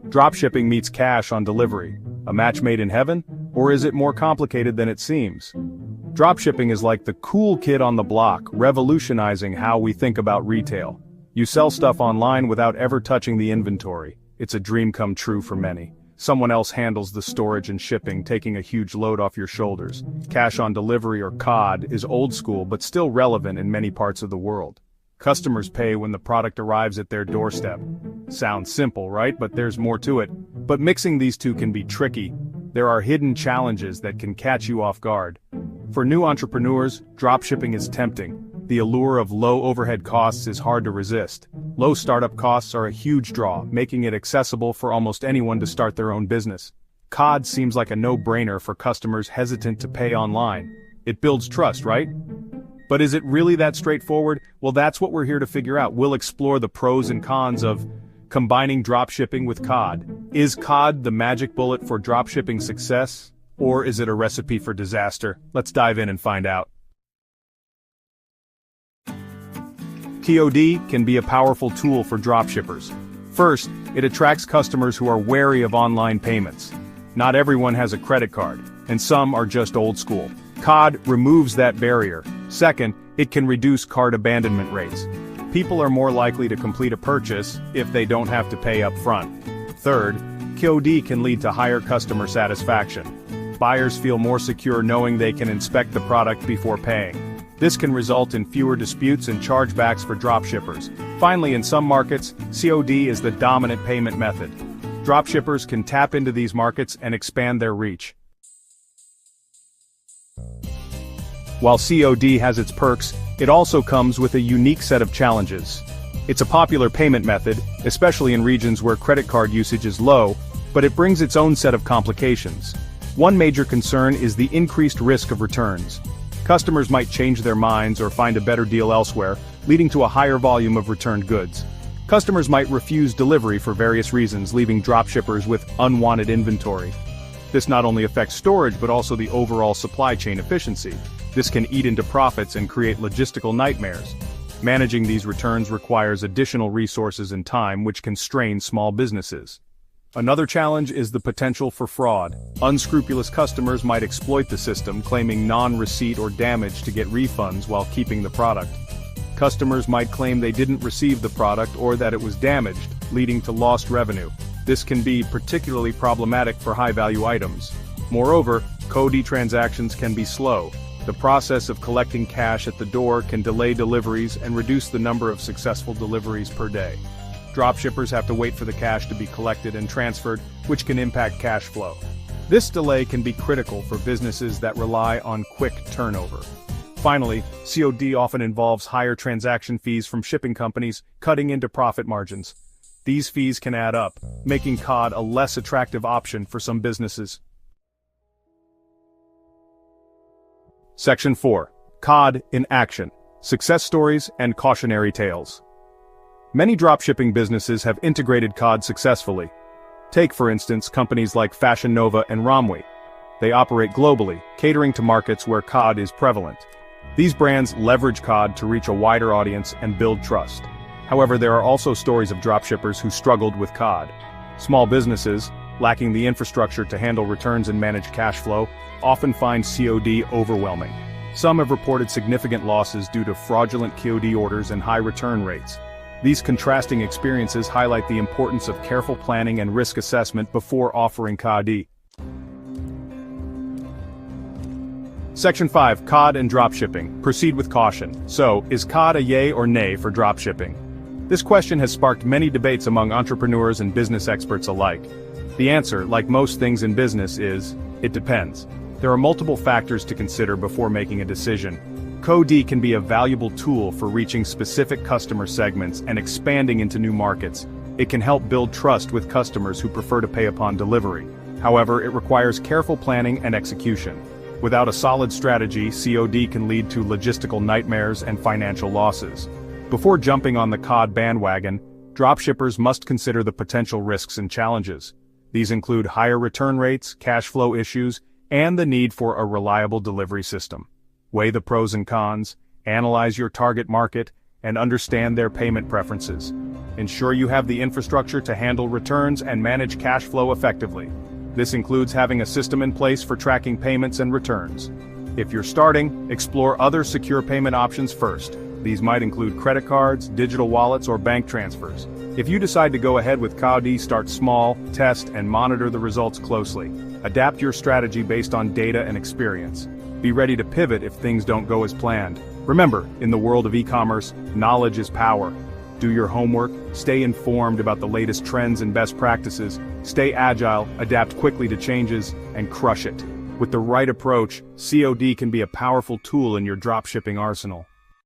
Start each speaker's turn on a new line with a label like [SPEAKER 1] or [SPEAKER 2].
[SPEAKER 1] Dropshipping meets cash on delivery. A match made in heaven? Or is it more complicated than it seems? Dropshipping is like the cool kid on the block, revolutionizing how we think about retail. You sell stuff online without ever touching the inventory. It's a dream come true for many. Someone else handles the storage and shipping, taking a huge load off your shoulders. Cash on delivery, or COD, is old school but still relevant in many parts of the world. Customers pay when the product arrives at their doorstep. Sounds simple, right? But there's more to it. But mixing these two can be tricky. There are hidden challenges that can catch you off guard. For new entrepreneurs, dropshipping is tempting. The allure of low overhead costs is hard to resist. Low startup costs are a huge draw, making it accessible for almost anyone to start their own business. COD seems like a no-brainer for customers hesitant to pay online. It builds trust, right? But is it really that straightforward? Well, that's what we're here to figure out. We'll explore the pros and cons of combining dropshipping with COD. Is COD the magic bullet for dropshipping success? Or is it a recipe for disaster? Let's dive in and find out. COD can be a powerful tool for dropshippers. First, it attracts customers who are wary of online payments. Not everyone has a credit card, and some are just old school. COD removes that barrier. Second, it can reduce cart abandonment rates. People are more likely to complete a purchase if they don't have to pay up front. Third, COD can lead to higher customer satisfaction. Buyers feel more secure knowing they can inspect the product before paying. This can result in fewer disputes and chargebacks for dropshippers. Finally, in some markets, COD is the dominant payment method. Dropshippers can tap into these markets and expand their reach. While COD has its perks, it also comes with a unique set of challenges. It's a popular payment method, especially in regions where credit card usage is low, but it brings its own set of complications. One major concern is the increased risk of returns. Customers might change their minds or find a better deal elsewhere, leading to a higher volume of returned goods. Customers might refuse delivery for various reasons, leaving dropshippers with unwanted inventory. This not only affects storage but also the overall supply chain efficiency. This can eat into profits and create logistical nightmares. Managing these returns requires additional resources and time, which can strain small businesses. Another challenge is the potential for fraud. Unscrupulous customers might exploit the system, claiming non-receipt or damage to get refunds while keeping the product. Customers might claim they didn't receive the product or that it was damaged, leading to lost revenue. This can be particularly problematic for high-value items. Moreover, COD transactions can be slow. The process of collecting cash at the door can delay deliveries and reduce the number of successful deliveries per day. Dropshippers have to wait for the cash to be collected and transferred, which can impact cash flow. This delay can be critical for businesses that rely on quick turnover. Finally, COD often involves higher transaction fees from shipping companies, cutting into profit margins. These fees can add up, making COD a less attractive option for some businesses. Section 4. COD in Action. Success Stories and Cautionary Tales. Many dropshipping businesses have integrated COD successfully. Take, for instance, companies like Fashion Nova and Romwe. They operate globally, catering to markets where COD is prevalent. These brands leverage COD to reach a wider audience and build trust. However, there are also stories of dropshippers who struggled with COD. Small businesses, lacking the infrastructure to handle returns and manage cash flow, often find COD overwhelming. Some have reported significant losses due to fraudulent COD orders and high return rates. These contrasting experiences highlight the importance of careful planning and risk assessment before offering COD. Section 5. COD and Dropshipping. Proceed with caution. So, is COD a yay or nay for dropshipping? This question has sparked many debates among entrepreneurs and business experts alike. The answer, like most things in business, is, it depends. There are multiple factors to consider before making a decision. COD can be a valuable tool for reaching specific customer segments and expanding into new markets. It can help build trust with customers who prefer to pay upon delivery. However, it requires careful planning and execution. Without a solid strategy, COD can lead to logistical nightmares and financial losses. Before jumping on the COD bandwagon, dropshippers must consider the potential risks and challenges. These include higher return rates, cash flow issues, and the need for a reliable delivery system. Weigh the pros and cons, analyze your target market, and understand their payment preferences. Ensure you have the infrastructure to handle returns and manage cash flow effectively. This includes having a system in place for tracking payments and returns. If you're starting, explore other secure payment options first. These might include credit cards, digital wallets, or bank transfers. If you decide to go ahead with Cautionary, start small, test, and monitor the results closely. Adapt your strategy based on data and experience. Be ready to pivot if things don't go as planned. Remember, in the world of e-commerce, knowledge is power. Do your homework, stay informed about the latest trends and best practices, stay agile, adapt quickly to changes, and crush it. With the right approach, COD can be a powerful tool in your dropshipping arsenal.